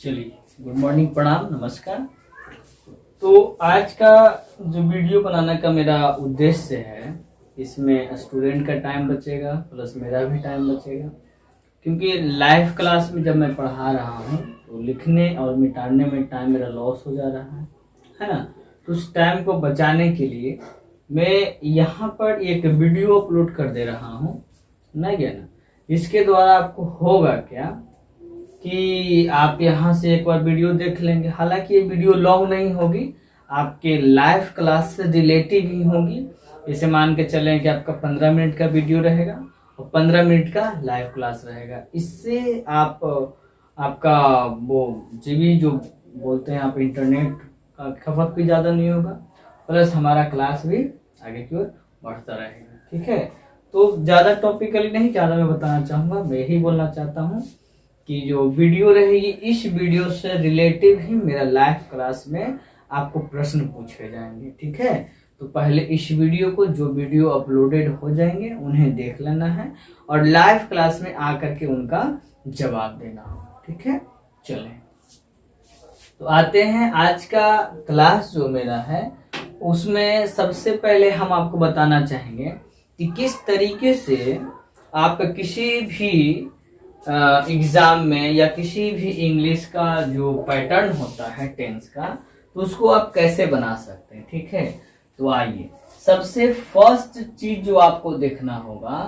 चलिए, good morning, प्रणाम, नमस्कार। तो आज का जो वीडियो बनाने का मेरा उद्देश्य है, इसमें स्टूडेंट का टाइम बचेगा प्लस मेरा भी टाइम बचेगा, क्योंकि लाइव क्लास में जब मैं पढ़ा रहा हूँ तो लिखने और मिटाने में टाइम मेरा लॉस हो जा रहा है ना। तो उस टाइम को बचाने के लिए मैं यहाँ पर एक वीडियो अपलोड कर दे रहा हूँ ना क्या ना। इसके द्वारा आपको होगा क्या कि आप यहाँ से एक बार वीडियो देख लेंगे। हालांकि ये वीडियो लॉन्ग नहीं होगी, आपके लाइव क्लास से रिलेटिव ही होगी। जैसे मान के चलें कि आपका 15 मिनट का वीडियो रहेगा और 15 मिनट का लाइव क्लास रहेगा। इससे आपका वो जीबी जो बोलते हैं आप, इंटरनेट का खपत भी ज़्यादा नहीं होगा, प्लस हमारा क्लास भी आगे की ओर बढ़ता रहेगा। ठीक है, तो ज़्यादा टॉपिकली नहीं, ज़्यादा मैं बताना चाहूँगा, मैं ही बोलना चाहता हूँ कि जो वीडियो रहेगी इस वीडियो से रिलेटिव ही मेरा लाइव क्लास में आपको प्रश्न पूछे जाएंगे। ठीक है, तो पहले इस वीडियो को, जो वीडियो अपलोडेड हो जाएंगे उन्हें देख लेना है और लाइव क्लास में आकर के उनका जवाब देना हो। ठीक है, चलें तो आते हैं आज का क्लास जो मेरा है उसमें सबसे पहले हम आपको बताना चाहेंगे कि किस तरीके से आप किसी भी एग्जाम में या किसी भी इंग्लिश का जो पैटर्न होता है टेंस का, तो उसको आप कैसे बना सकते हैं। ठीक है, तो आइए, सबसे फर्स्ट चीज जो आपको देखना होगा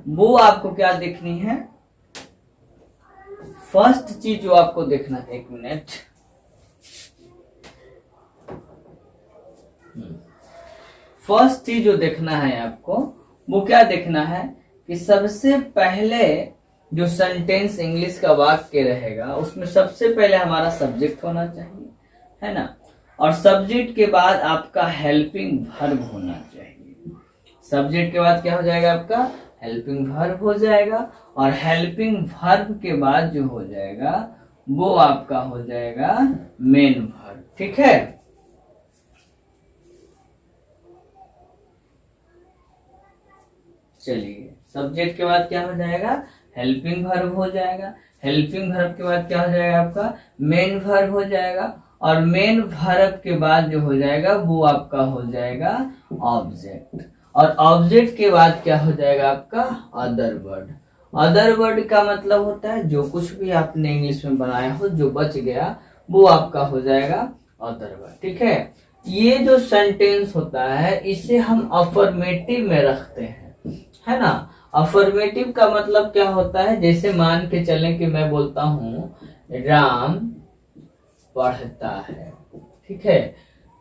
वो आपको क्या देखनी है। फर्स्ट चीज जो आपको देखना है, एक मिनट, फर्स्ट चीज जो देखना है आपको वो क्या देखना है कि सबसे पहले जो सेंटेंस इंग्लिश का वाक्य रहेगा उसमें सबसे पहले हमारा सब्जेक्ट होना चाहिए, है ना। और सब्जेक्ट के बाद आपका हेल्पिंग वर्ब होना चाहिए। सब्जेक्ट के बाद क्या हो जाएगा, आपका हेल्पिंग वर्ब हो जाएगा, और हेल्पिंग वर्ब के बाद जो हो जाएगा वो आपका हो जाएगा मेन वर्ब। ठीक है, चलिए, सब्जेक्ट के बाद क्या हो जाएगा, हेल्पिंग वर्ब हो जाएगा। हेल्पिंग वर्ब के बाद क्या हो जाएगा, आपका मेन वर्ब हो जाएगा, और मेन वर्ब के बाद जो हो जाएगा वो आपका हो जाएगा ऑब्जेक्ट, और ऑब्जेक्ट के बाद क्या हो जाएगा आपका अदर वर्ड। अदर वर्ड का मतलब होता है जो कुछ भी आपने इंग्लिश में बनाया हो, जो बच गया वो आपका हो जाएगा अदर वर्ड। ठीक है, ये जो सेंटेंस होता है इसे हम अफर्मेटिव में रखते हैं, है ना। अफर्मेटिव का मतलब क्या होता है, जैसे मान के चलें कि मैं बोलता हूं राम पढ़ता है। ठीक है,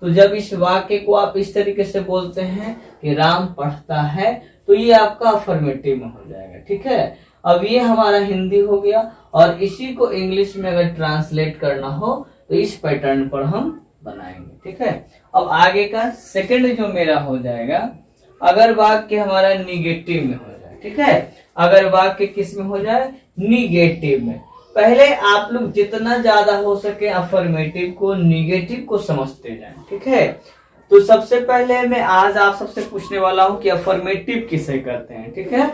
तो जब इस वाक्य को आप इस तरीके से बोलते हैं कि राम पढ़ता है, तो ये आपका अफर्मेटिव में हो जाएगा। ठीक है, अब ये हमारा हिंदी हो गया, और इसी को इंग्लिश में अगर ट्रांसलेट करना हो तो इस पैटर्न पर हम बनाएंगे। ठीक है, अब आगे का सेकंड जो मेरा हो जाएगा, अगर वाक्य हमारा निगेटिव में हो जाए। ठीक है, अगर वाक्य किस में हो जाए, निगेटिव में। पहले आप लोग जितना ज्यादा हो सके अफर्मेटिव को, निगेटिव को समझते जाएं। ठीक है, तो सबसे पहले मैं आज आप सबसे पूछने वाला हूं कि अफर्मेटिव किसे कहते हैं। ठीक है,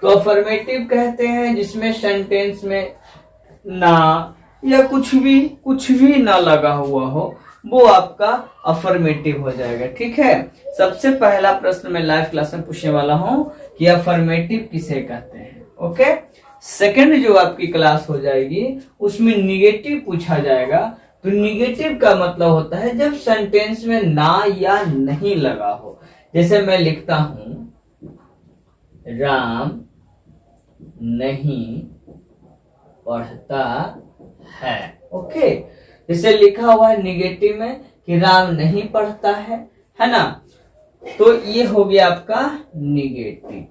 तो अफर्मेटिव कहते हैं जिसमें सेंटेंस में ना या कुछ भी ना लगा हुआ हो, वो आपका अफर्मेटिव हो जाएगा। ठीक है, सबसे पहला प्रश्न मैं लाइव क्लास में पूछने वाला हूं कि अफर्मेटिव किसे कहते हैं। ओके, सेकंड जो आपकी क्लास हो जाएगी उसमें निगेटिव पूछा जाएगा। तो निगेटिव का मतलब होता है जब सेंटेंस में ना या नहीं लगा हो। जैसे मैं लिखता हूं राम नहीं पढ़ता है। ओके, जैसे लिखा हुआ है निगेटिव में कि राम नहीं पढ़ता है ना, तो ये हो गया आपका निगेटिव,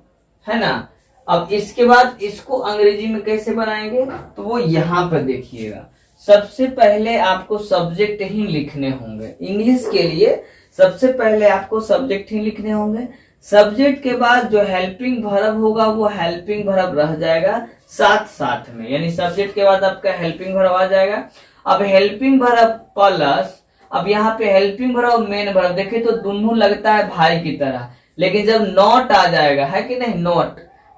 है ना। अब इसके बाद इसको अंग्रेजी में कैसे बनाएंगे, तो वो यहाँ पर देखिएगा। सबसे पहले आपको सब्जेक्ट ही लिखने होंगे। इंग्लिश के लिए सबसे पहले आपको सब्जेक्ट ही लिखने होंगे। सब्जेक्ट के बाद जो हेल्पिंग वर्ब होगा वो हेल्पिंग वर्ब रह जाएगा साथ साथ में, यानी सब्जेक्ट के बाद आपका हेल्पिंग वर्ब आ जाएगा। अब हेल्पिंग वर्ब प्लस, अब यहाँ पे हेल्पिंग वर्ब और मेन वर्ब देखे तो दोनों लगता है भाई की तरह, लेकिन जब नॉट आ जाएगा, है कि नहीं,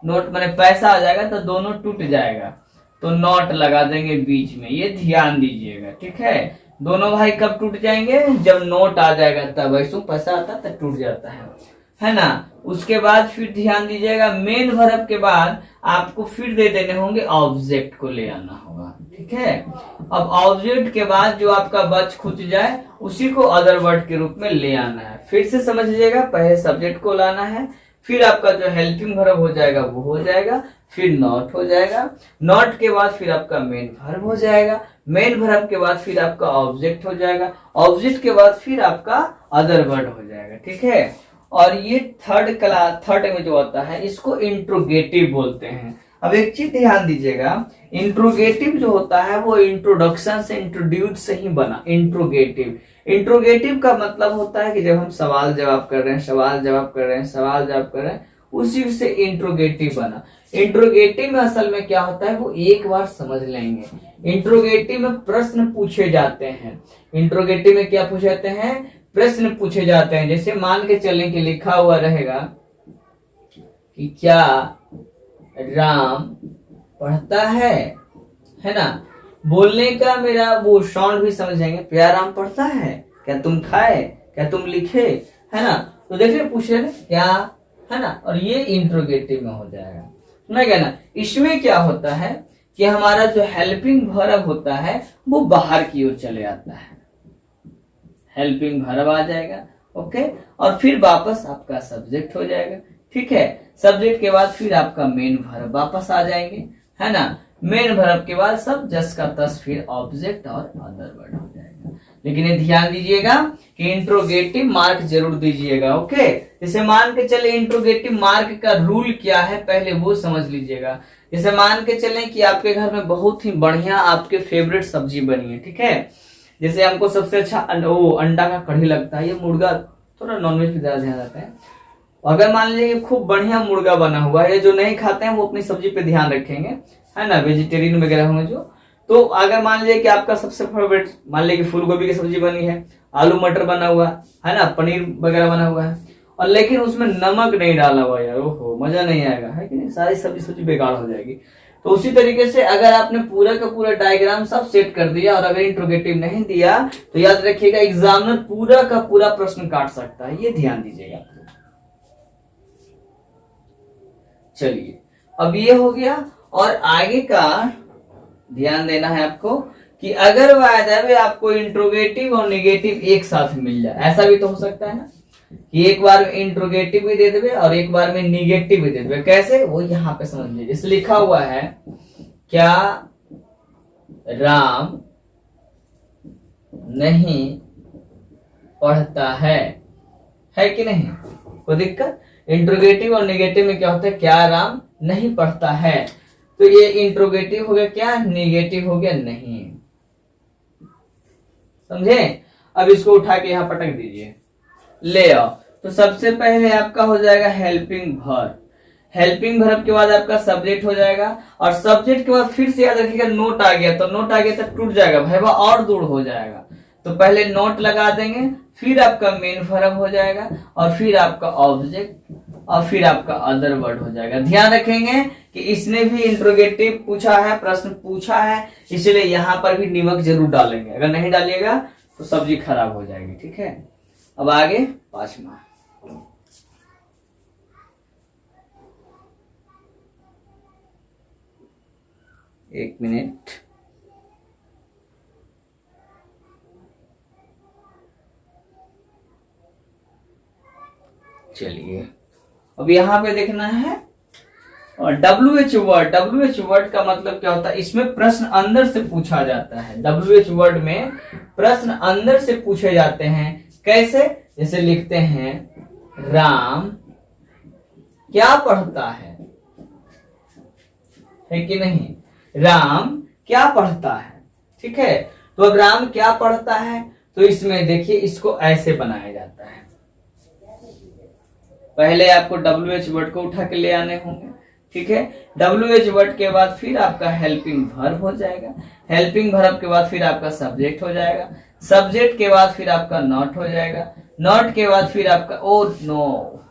नॉट माने पैसा आ जाएगा तो दोनों टूट जाएगा। तो नॉट लगा देंगे बीच में, ये ध्यान दीजिएगा, ठीक है। दोनों भाई कब टूट जाएंगे, जब नोट आ जाएगा तब, ऐसे पैसा आता तब टूट जाता है ना। उसके बाद फिर ध्यान दीजिएगा, मेन वर्ब के बाद आपको फिर दे देने होंगे ऑब्जेक्ट को ले आना होगा, ठीक है। अब ऑब्जेक्ट के बाद जो आपका बच खुच जाए उसी को अदर वर्ड के रूप में ले आना है। फिर से समझ लीजिएगा, पहले सब्जेक्ट को लाना है, फिर आपका जो हेल्पिंग वर्ब हो जाएगा वो हो जाएगा, फिर नॉट हो जाएगा, नॉट के बाद फिर आपका मेन वर्ब हो जाएगा, मेन वर्ब के बाद फिर आपका ऑब्जेक्ट हो जाएगा, ऑब्जेक्ट के बाद फिर आपका अदर वर्ड हो जाएगा, ठीक है। और ये थर्ड में जो आता है इसको इंट्रोगेटिव बोलते हैं। अब एक चीज ध्यान दीजिएगा, इंट्रोगेटिव जो होता है वो इंट्रोडक्शन से, इंट्रोड्यूस से ही बना। इंट्रोगेटिव का मतलब होता है कि जब हम सवाल जवाब कर रहे हैं, उसी से इंट्रोगेटिव बना। इंट्रोगेटिव में असल में क्या होता है वो एक बार समझ लेंगे। इंट्रोगेटिव में प्रश्न पूछे जाते हैं। इंट्रोगेटिव में क्या पूछे जाते हैं, प्रश्न पूछे जाते हैं। जैसे मान के चलने के लिखा हुआ रहेगा कि क्या राम पढ़ता है ना। बोलने का मेरा वो साउंड भी समझ जाएंगे, क्या राम पढ़ता है, क्या तुम खाए, क्या तुम लिखे, है ना। तो देखिए पूछ रहे क्या, है ना। और ये इंट्रोगेटिव में हो जाएगा, सुना क्या ना। इसमें क्या होता है कि हमारा जो हेल्पिंग वर्ब होता है वो बाहर की ओर चले आता है, हेल्पिंग वर्ब आ जाएगा, ओके। और फिर वापस आपका सब्जेक्ट हो जाएगा, ठीक है। सब्जेक्ट के बाद फिर आपका मेन वर्ब वापस आ जाएंगे, है ना। मेन वर्ब के बाद सब जस का तस फिर ऑब्जेक्ट और अदर वर्ड हो जाएगा। लेकिन ये ध्यान दीजिएगा कि इंट्रोगेटिव मार्क जरूर दीजिएगा, ओके। जैसे मान के चले इंट्रोगेटिव मार्क का रूल क्या है पहले वो समझ लीजिएगा। जैसे मान के चले कि आपके घर में बहुत ही बढ़िया आपके फेवरेट सब्जी बनी है, ठीक है। जैसे हमको सबसे अच्छा अंडा का कढ़ी लगता है, ये मुर्गा थोड़ा नॉनवेज पे ज्यादा ध्यान रहता है। अगर मान लीजिए खूब बढ़िया मुर्गा बना हुआ है, जो नहीं खाते हैं वो अपनी सब्जी पे ध्यान रखेंगे, है ना, वेजिटेरियन वगैरह होंगे जो। तो अगर मान लीजिए कि आपका सबसे फेवरेट, मान लीजिए कि फूल गोभी की सब्जी बनी है, आलू मटर बना हुआ है ना, पनीर वगैरह बना हुआ है, और लेकिन उसमें नमक नहीं डाला हुआ यार, ओहो मजा नहीं आएगा, है कि नहीं, सारी सब्जी बेकार हो जाएगी। तो उसी तरीके से अगर आपने पूरा का पूरा डायग्राम सब सेट कर दिया और अगर इंट्रोगेटिव नहीं दिया तो याद रखिएगा एग्जामिनर पूरा का पूरा प्रश्न काट सकता है, ये ध्यान दीजिएगा। चलिए अब ये हो गया, और आगे का ध्यान देना है आपको कि अगर वायदा आपको इंट्रोगेटिव और नेगेटिव एक साथ मिल जाए, ऐसा भी तो हो सकता है ना कि एक बार में इंट्रोगेटिव भी दे देवे और एक बार में निगेटिव भी दे देवे। कैसे, वो यहाँ पे समझ लीजिए। जैसे लिखा हुआ है क्या राम नहीं पढ़ता है कि नहीं, कोई दिक्कत। इंट्रोगेटिव और नेगेटिव में क्या होता है, क्या राम नहीं पढ़ता है, तो ये इंट्रोगेटिव हो गया, क्या नेगेटिव हो गया नहीं, समझे। अब इसको उठा के यहाँ पटक दीजिए, ले आओ। तो सबसे पहले आपका हो जाएगा हेल्पिंग वर्ब, हेल्पिंग वर्ब के बाद आपका सब्जेक्ट हो जाएगा, और सब्जेक्ट के बाद फिर से याद रखिएगा नोट आ गया, तो नोट आ गया तो टूट जाएगा भाई, वह और दूर हो जाएगा। तो पहले नोट लगा देंगे, फिर आपका मेन वर्ब हो जाएगा, और फिर आपका ऑब्जेक्ट, और फिर आपका अदर वर्ड हो जाएगा। ध्यान रखेंगे कि इसने भी इंट्रोगेटिव पूछा है, प्रश्न पूछा है, इसलिए यहाँ पर भी नमक जरूर डालेंगे, अगर नहीं डालिएगा तो सब्जी खराब हो जाएगी, ठीक है। अब आगे पांचवा, एक मिनट, चलिए अब यहां पे देखना है और WH वर्ड। WH वर्ड का मतलब क्या होता है, इसमें प्रश्न अंदर से पूछा जाता है। WH वर्ड में प्रश्न अंदर से पूछे जाते हैं, कैसे, जैसे लिखते हैं राम क्या पढ़ता है कि नहीं, राम क्या पढ़ता है, ठीक है। तो अब राम क्या पढ़ता है, तो इसमें देखिए इसको ऐसे बनाया जाता है। पहले आपको WH वर्ड को उठा के ले आने होंगे, ठीक है। WH वर्ड के बाद फिर आपका हेल्पिंग वर्ब हो जाएगा, हेल्पिंग वर्ब के बाद फिर आपका सब्जेक्ट हो जाएगा, सब्जेक्ट के बाद फिर आपका नॉट हो जाएगा, नॉट के बाद फिर आपका, ओ नो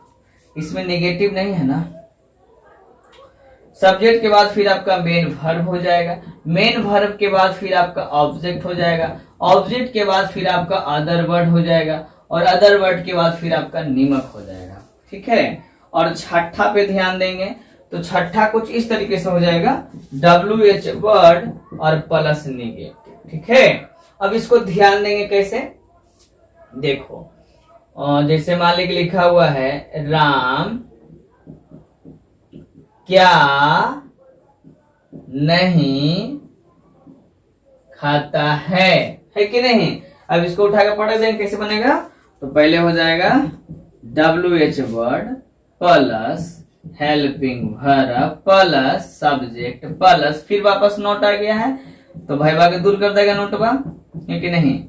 इसमें नेगेटिव नहीं है ना, सब्जेक्ट के बाद फिर आपका मेन वर्ब हो जाएगा, मेन वर्ब के बाद फिर आपका ऑब्जेक्ट हो जाएगा, ऑब्जेक्ट के बाद फिर आपका अदर वर्ड हो जाएगा, और अदर वर्ड के बाद फिर आपका निमक हो जाएगा। ठीक है, और छठा पे ध्यान देंगे तो छठा कुछ इस तरीके से हो जाएगा, WH वर्ड और प्लस निगेटिव। ठीक है, अब इसको ध्यान देंगे कैसे, देखो जैसे मान लीजिए लिखा हुआ है राम क्या नहीं खाता है कि नहीं। अब इसको उठा के पढ़ देंगे कैसे बनेगा, तो पहले हो जाएगा WH word plus helping verb plus subject plus फिर वापस नोट आ गया है तो भाई भाग दूर कर देगा नोटवा, है कि नहीं,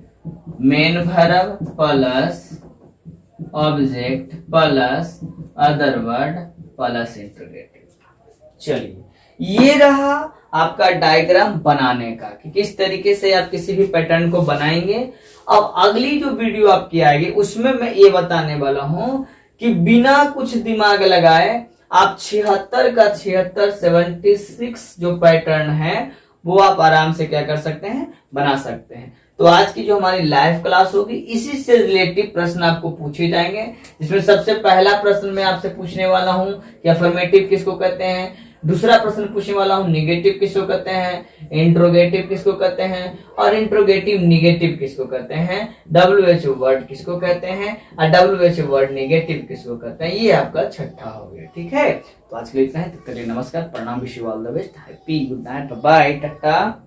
main verb plus object plus other word plus interrogative. चलिए ये रहा आपका डायग्राम बनाने का कि किस तरीके से आप किसी भी पैटर्न को बनाएंगे। अब अगली जो वीडियो आपकी आएगी उसमें मैं ये बताने वाला हूं कि बिना कुछ दिमाग लगाए आप 76 का 76 76 जो पैटर्न है वो आप आराम से क्या कर सकते हैं, बना सकते हैं। तो आज की जो हमारी लाइव क्लास होगी इसी से रिलेटिव प्रश्न आपको पूछे जाएंगे, जिसमें सबसे पहला प्रश्न मैं आपसे पूछने वाला हूं कि अफर्मेटिव किसको कहते हैं, दूसरा प्रश्न पूछने वाला हूं निगेटिव किसको कहते हैं, इंट्रोगेटिव किसको कहते हैं, और इंट्रोगेटिव निगेटिव किसको कहते हैं, WH वर्ड किसको कहते हैं, और WH वर्ड निगेटिव किसको कहते हैं। ये आपका छठा हो गया। ठीक है, तो आज के लिए इतना है, तब तक के लिए नमस्कार, प्रणाम, wish you all the best, happy, good night, bye, Tata.